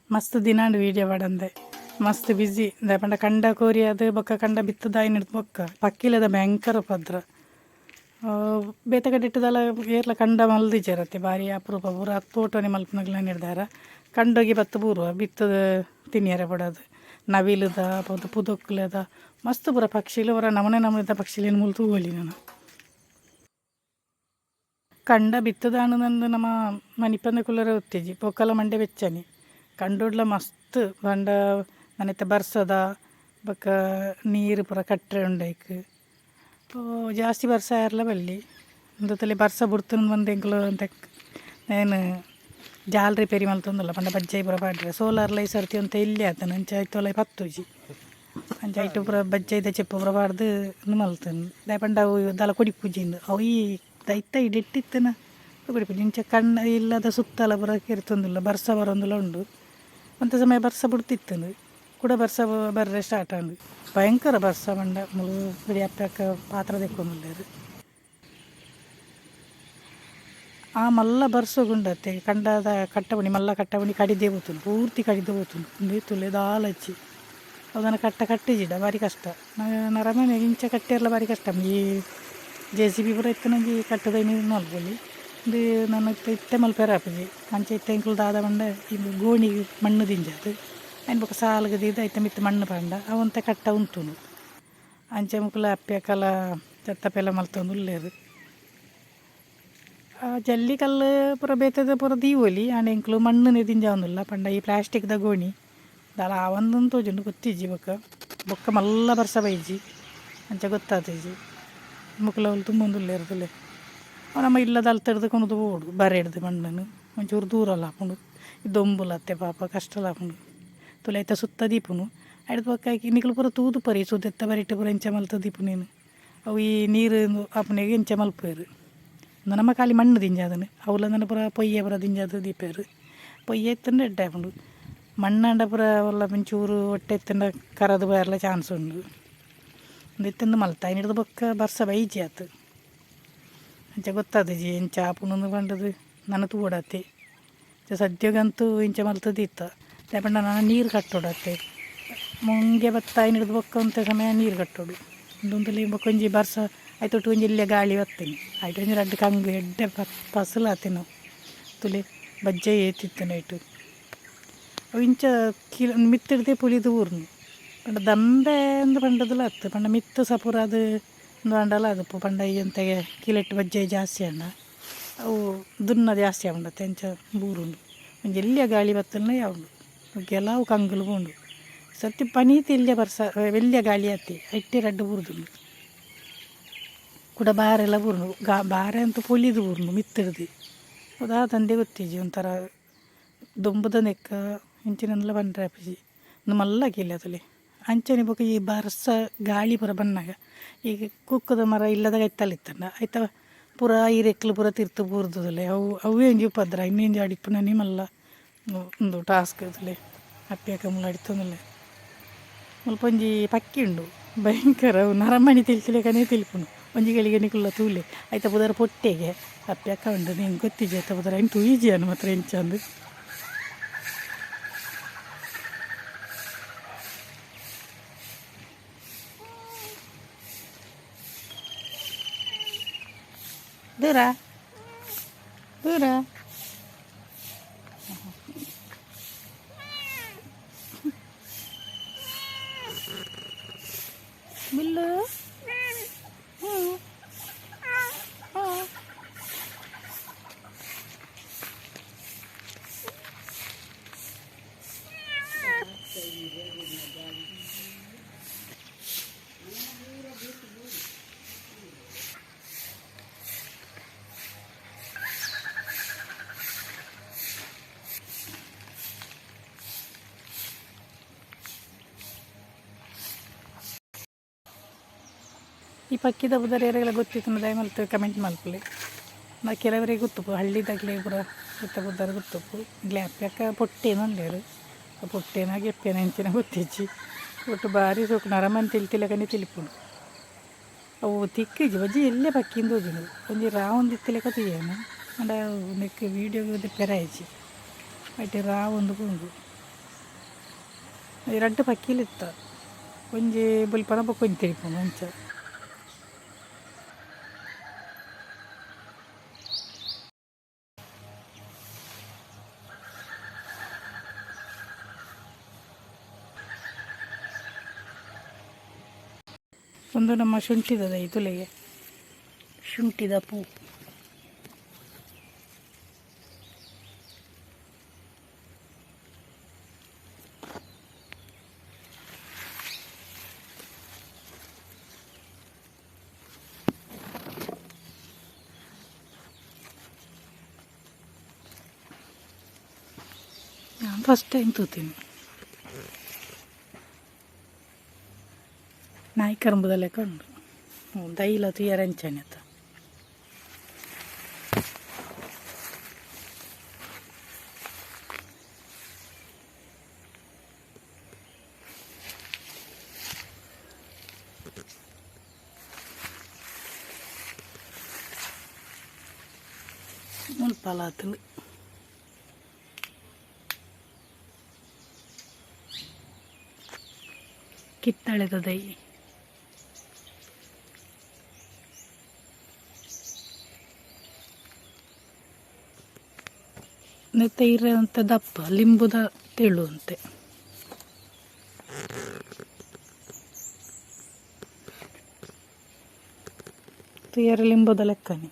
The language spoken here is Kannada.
ಮಸ್ತ್ ದಿನಾಂಡು ವೀಡಿಯೋ ಮಾಡಂದೆ ಮಸ್ತ್ ಬಿಸಿ ಪಂಡ ಕಂಡ ಕೋರಿ ಅದು ಬೊಕ್ಕ ಕಂಡ ಬಿತ್ತದಾಯಿ ನಿಡ್ದು ಬೊಕ್ಕ ಪಕ್ಕಿಲದ ಭಯಂಕರ ಪದ್ರ ಬೇತಗಡ್ಡೆ ಇಟ್ಟದಲ್ಲ ಏರ್ಲ ಕಂಡ ಮಲ್ದಿಜರತ್ತೆ ಭಾರಿ ಅಪರೂಪ ಪೂರ ಫೋಟೋನೆ ಮಲ್ಪನಗ್ಲ ನಿರ್ಧಾರ ಕಂಡೋಗಿ ಬತ್ತು ಪೂರ್ವ ಬಿತ್ತದ ತಿನ್ನಿಯರೆ ಬಿಡೋದು ನವಿಲದ ಪುದೊಕ್ಲದ ಮಸ್ತ್ ಪೂರ ಪಕ್ಷಿಲು ಪೂರ ನಮನೆ ನಮನೆದ ಪಕ್ಷಿಲಿನ ಮುಲ್ತು ಹೋಲಿ ನಾನು ಕಂಡ ಬಿತ್ತದಾನು ನಂದು ನಮ್ಮ ಮನಿಪಂದ ಕುಲ್ಲರ ಒತ್ತೇಜಿ ಪೊಕ್ಕಲ ಮಂಡೆ ಬೆಚ್ಚನಿ ಕಂಡೋಡ್ಲ ಮಸ್ತ್ ಬಂಡ ನನೆತ್ತ ಬರ್ಸದ ಬೊಕ್ಕ ನೀರು ಪೂರ ಕಟ್ಟರೆ ಉಂಡೈಕ್ ಜಾಸ್ತಿ ಬರ್ಸ ಇರಲ ಬಲ್ಲಿ ಒಂದು ತಲೆ ಬರ್ಸ ಬುಡ್ತನ ಬಂದು ಎಂಕ್ಲು ಅಂತ ಏನು ಜಾಲ್ ರಿಪೇರಿ ಮಲ್ತೊಂದಲ್ಲ ಪಂಡ ಬಜ್ಜಾಯಿ ಪೂರ ಪಾಡ್ರೆ ಸೋಲಾರ್ ಲೈ ಸರ್ತಿ ಅಂತ ಇಲ್ಲಿ ಆತನ ಅಂಚ ಆಯ್ತೊಲೈ ಪತ್ತುಜಿ ಅಂಚ ಐಟು ಪೂರ ಬಜ್ಜಾಯ್ದ ಚೆಪ್ಪು ಪೂರ ಪಾಡ್ದು ಮಲ್ತನು ದಾಯಪಂಡ ಅವು ದಲ ಕೊಡಿ ಪೂಜಿಂದು ಅವು ಈ ದೈತ ಇಡಿಟ್ಟಿತ್ತನ ಕೊಡಿ ಪೂಜಿ ಇಂಚ ಕಣ್ಣ ಇಲ್ಲದ ಸುತ್ತಲ ಪೂರ ಕೆರ್ತೊಂದಿಲ್ಲ ಬರ್ಸ ಬರೋಂದಿಲ್ಲ ಉಂಡು ಅಂತ ಸಮಯ ಬರ್ಸ ಬಿಡ್ತಿತ್ತನು ಕೂಡ ಬರ್ಸ ಬರ್ರೆ ಸ್ಟಾರ್ಟ್ ಆಂಡು ಭಯಂಕರ ಬರ್ಸ ಬಂಡ ಮುಳು ಬಿಡಿ ಅಪ್ಪಕ್ಕ ಪಾತ್ರ ತೆಕ್ಕೊಂದಿಲ್ಲ ಆ ಮಲ್ಲ ಬರ್ಸೋಗುಂಡತ್ತೆ ಕಂಡದ ಕಟ್ಟಬಣಿ ಮಲ್ಲ ಕಟ್ಟಬಣಿ ಕಡಿದೇ ಹೋತುಂಡು ಪೂರ್ತಿ ಕಡಿದೇ ಹೋತುಂಡು ನೀತುಲೆ ದಾಲಚ್ಚಿ ಅದನ್ನು ಕಟ್ಟಿಜಿಡ ಭಾರಿ ಕಷ್ಟ ನರಮನೆ ಇಂಚ ಕಟ್ಟಿರಲ್ಲ ಭಾರಿ ಕಷ್ಟ ಈ JCB ಪೂರ ಇತ್ತು ನಂಗೆ ಕಟ್ಟದ ನೀರು ಮಲ್ಪೊಲಿ ಇದು ನನ್ನ ಇತ್ತೆ ಮಲ್ಪೇರ ಆಪಜಿ ಅಂಚ ಇತ್ತೆ ಇಂಕ್ಲು ದಾದ ಬಂಡ ಇದು ಗೋಣಿ ಮಣ್ಣು ದಿಂಜದು ಆಯ್ನ ಬೊಕ್ಕ ಸಾಲಗದಿದ್ದು ಐತೆ ಮಿತ್ತು ಮಣ್ಣು ಪಂಡ ಅವಂತ ಕಟ್ಟ ಉಂಟುನು ಅಂಚೆ ಮುಕ್ಕಲ ಅಪ್ಪೆಕಲ ಚೆತ್ತಪ್ಪೆಲ್ಲ ಮಲ್ತೊಂದು ಉಳ್ಳೇದು ಜಲ್ಲಿ ಕಲ್ಲು ಪೂರ ಬೇತದ ಪೂರ ದೀವೊಲಿ ಆಂಡ ಇಂಕ್ಲು ಮಣ್ಣು ದಿಂಜಾವೊಂದಿಲ್ಲ ಪಂಡ ಈ ಪ್ಲಾಸ್ಟಿಕ್ದ ಗೋಣಿ ದಾಲ ಆವೊಂದೊಂದು ತೋಜುಂಡು ಗೊತ್ತಿಜ್ಜಿ ಬೊಕ್ಕ ಮಲ್ಲ ಬರ್ಸ ಬೈಜಿ ಅಂಚ ಗೊತ್ತಾತೇಜಿ ಮುಕ್ಕಲ ಅವಳು ತುಂಬೊಂದುಲ್ಲೆ ಇರ್ತಲೆ ನಮ್ಮ ಇಲ್ಲದ ಅಲ್ತಡ್ದು ಕೊಣದು ಓಡು ಬರೆ ಹಿಡ್ದು ಮಣ್ಣನ್ನು ಒಂಚೂರು ದೂರ ಅಲ್ಲ ಹಾಕೊಂಡು ದೊಂಬುಲತ್ತೆ ಪಾಪ ಕಷ್ಟ ಅಲ್ಲ ಹಾಕೊಂಡು ತುಲೈತ ಸುತ್ತ ದೀಪುನು ಹಿಡ್ದು ಪಕ್ಕ ಹಾಕಿ ನಿಕ್ಲು ಪೂರ ತೂದು ಪರಿ ಸುದೆತ್ತ ಬರಿಟ್ಟು ಪೂರ ಇಂಚ ಮಲ್ತ ದೀಪು ನೀನು ಅವು ಈ ನೀರು ಅಪ್ಪನಿಗೆ ಇಂಚ ಮಲ್ಪೇರು ನಮ್ಮ ಖಾಲಿ ಮಣ್ಣು ದಿಂಜಾದನು ಅವಲಂದನ ಪೂರ ಪೊಯ್ಯ ಪೂರ ದಿಂಜಾದ ದೀಪೇರು ಪೊಯ್ಯ ಎತ್ತಂಡು ಎಡ್ಡೆ ಹಾಕೊಂಡು ಮಣ್ಣಂಡ ಪೂರ ಒಲ್ಲ ಮಿಂಚೂರು ಹೊಟ್ಟೆ ಎತ್ತಂಡ ಕರದು ಬರಲ ಚಾನ್ಸ್ ಉಂಡು ಎತ್ತಂದು ಮಲ್ತ ಹಿಡಿದು ಬೊಕ್ಕ ಬರ್ಸ ಬೈಜಿ ಆತು ಅಂಚ ಗೊತ್ತಾದಜಿ ಇಂಚ ಆಪುನೊಂದು ಬಂಡದು ನನ್ನ ತೂಡತ್ತೆ ಸದ್ಯಗಂತೂ ಇಂಚ ಮಲ್ತದಿತ್ತ ಲೇಪಂಡ ನಾನು ನೀರು ಕಟ್ಟೋಡತ್ತೆ ಮುಂಗೆ ಬತ್ತ ಹಿಡಿದು ಬೊಕ್ಕ ಅಂತ ಸಮಯ ನೀರು ಕಟ್ಟೋಡು ಒಂದೊಂದಲ್ಲಿ ಬೊಕ್ಕೊಂಜಿ ಬರ್ಸ ಆಯ್ತೊಟ್ಟು ಒಂಜಿ ಇಲ್ಲೇ ಗಾಳಿ ಬತ್ತೇನೆ ಆಯ್ತು ಒಂಜಿ ರಡ್ಡು ಕಂಗು ಎಡ್ಡೆ ಫಸಲು ಆತೇನು ತುಲೆ ಬಜ್ಜೆ ಏತಿತ್ತೇನೆ ಆಯ್ತು ಅವು ಇಂಚ ಮಿತ್ತಿಡ್ದೆ ಪುಲಿದು ಊರ್ನು ಪಂಡ ದಂಬೆ ಒಂದು ಪಂಡದಲ್ಲ ಹತ್ತು ಪಂಡ ಮಿತ್ತು ಸಪುರ ಅದು ಒಂದು ಪಂಡಲ್ಲ ಅದು ಪಂಡ ಎಂತೆಗೆ ಕಿಲೆಟ್ಟು ಬಜ್ಜೆ ಜಾಸ್ತಿ ಅಣ್ಣ ಅವು ದುನ್ನ ಜಾಸ್ತಿ ಆಗುಂಡತ್ತೆ ಎಂಚ ಬೂರುಂಡು ಒಂಜಿ ಎಲ್ಲಿಯ ಗಾಳಿ ಬತ್ತಲ್ಲ ಯಾವುದು ಕೆಲವು ಕಂಗುಲು ಉಂಡು ಸತ್ತಿ ಪನೀತಿ ಇಲ್ಲೇ ಬರ್ಸ ಎಲ್ಲಿಯ ಗಾಳಿ ಹತ್ತಿ ಐಟಿ ರಡ್ಡು ಬೂರ್ದುಂಡು ಕೂಡ ಬಾರೆಲ್ಲ ಬೂರ್ನು ಬಾರೆ ಅಂತೂ ಪೊಲಿದು ಬೂರ್ನು ಮಿತ್ತಿಡ್ದು ಅದಾ ತಂದೆ ಗೊತ್ತಿಜಿ ಒಂಥರ ದೊಂಬದ ನೆಕ್ಕ ಇಂಚಿನೆಲ್ಲ ಬಂದ್ರೆ ಅಪ್ಪಜಿ ಒಂದು ಮಲ್ಲ ಕೀಲಿ ಅದಲಿ ಅಂಚನೆ ಬೊಕ್ಕ ಈ ಬರ್ಸ ಗಾಳಿ ಪೂರ ಬನ್ನಾಗ ಈಗ ಕುಕ್ಕದ ಮರ ಇಲ್ಲದ ಎತ್ತಲಿತ್ತಂಡ ಆಯ್ತ ಪೂರ ಈ ರೆಕ್ಲು ಪೂರ ತಿರ್ತು ಬೂರ್ದಲೆ ಅವೇ ಒಂಜಿ ಉಪದ್ರ ಇನ್ನೇಂಜಿ ಅಡಿಪ್ಪು ನನಿ ಮಲ್ಲ ಒಂದು ಟಾಸ್ಕ್ ಅದಲೆ ಅಪ್ಪಿಯಕ ಮುಲ್ಲ ಅಡಿತಂದಲೆ ಮುಲ್ಪ ಒಂಜಿ ಪಕ್ಕಿ ಉಂಡು ಭಯಂಕರ ನರಮಣಿ ತಿಳ್ತಿಲೇಕನೇ ತಿಳ್ಪುಂಡು ಒಂಜಿಗಳಿಗೆ ನಿಕುಲ್ಲ ತೂಲೆ ಆಯ್ತ ಪುದರ ಪೊಟ್ಟೆಗೆ ಅಪ್ಪಿಯಕ್ಕ ಉಂಡು ನಿಂಗೆ ಗೊತ್ತಿಜಿ ಆಯ್ತ ಪುದರ ಏನು ತೂಯಿಜಿ ಅನ್ನು ಮಾತ್ರ ಎಂಚಂದು ದೂರ ದೂರ ಬಿಲ್ಲು ಈ ಪಕ್ಕಿದ ಬುದರ ಯಾರಿಗೆಲ್ಲ ಗೊತ್ತಿತ್ತು ದಯಮಲ್ತು ಕಮೆಂಟ್ ಮಲ್ಪಲಿ ನಾ ಕೆಲವರಿಗೆ ಗೊತ್ತುಪ್ಪು ಹಳ್ಳಿದಾಗಲೇ ಪೂರ ಗೊತ್ತ ಬುದ್ಧರ ಗೊತ್ತುಪ್ಪು ಇಲ್ಲೇ ಅಪ್ಪ್ಯಾಕ ಪೊಟ್ಟೇನು ಅಂದೇರು ಪೊಟ್ಟೇನ ಗೆಪ್ಪೇನ ಹೆಂಚಿನ ಗೊತ್ತಿಜ್ಜಿ ಒಟ್ಟು ಭಾರಿ ಸೊಕ್ಕು ನರಮನ್ ತಿಳ್ತಿಲಕನೆ ತಿಳ್ಪುಂಡು ಅವು ತಿಕ್ಕಿಜಿ ಬಜ್ಜಿ ಎಲ್ಲೇ ಪಕ್ಕಿಂದು ಹೋಗಿನು ಒಂಜಿ ರಾವೊಂದು ಇತ್ತಿಲಕ తీయను ಅಂಡ ನೆಕ್ ವೀಡಿಯೋ ಪೆರಾಯಿಜಿ ಅಟ್ಟಿ ರಾವೊಂದು ಪುಂಡು ಎರಡು ಪಕ್ಕಿಲಿತ್ತ ಒಂಜಿ ಬುಲ್ಪನ ಬೊಕ್ಕ ತಿಳ್ಕೊಂಡು ಅಂಚ ಒಂದು ನಮ್ಮ ಶುಂಠಿದದ ಈ ತುಲೆಗೆ ಶುಂಠಿದ ಪೂ ನಾನು ಫಸ್ಟ್ ಟೈಮ್ ತೂತೀನಿ ನಾಯಿ ಕರಂಬುದಲ್ಲೇ ಕಂಡು ದೈಲ ತುಯರಂಚನೆ ಅಂತ ಮುಲ್ಪಲಾತಲು ಕಿತ್ತಳೆದ ದೈ ನೆತ್ತ ಇರೋಂಥ ದಪ್ಪ ಲಿಂಬುದ ತೆಳು ಅಂತೆ ತುಯರ ಲಿಂಬುದ ಲೆಕ್ಕನೆ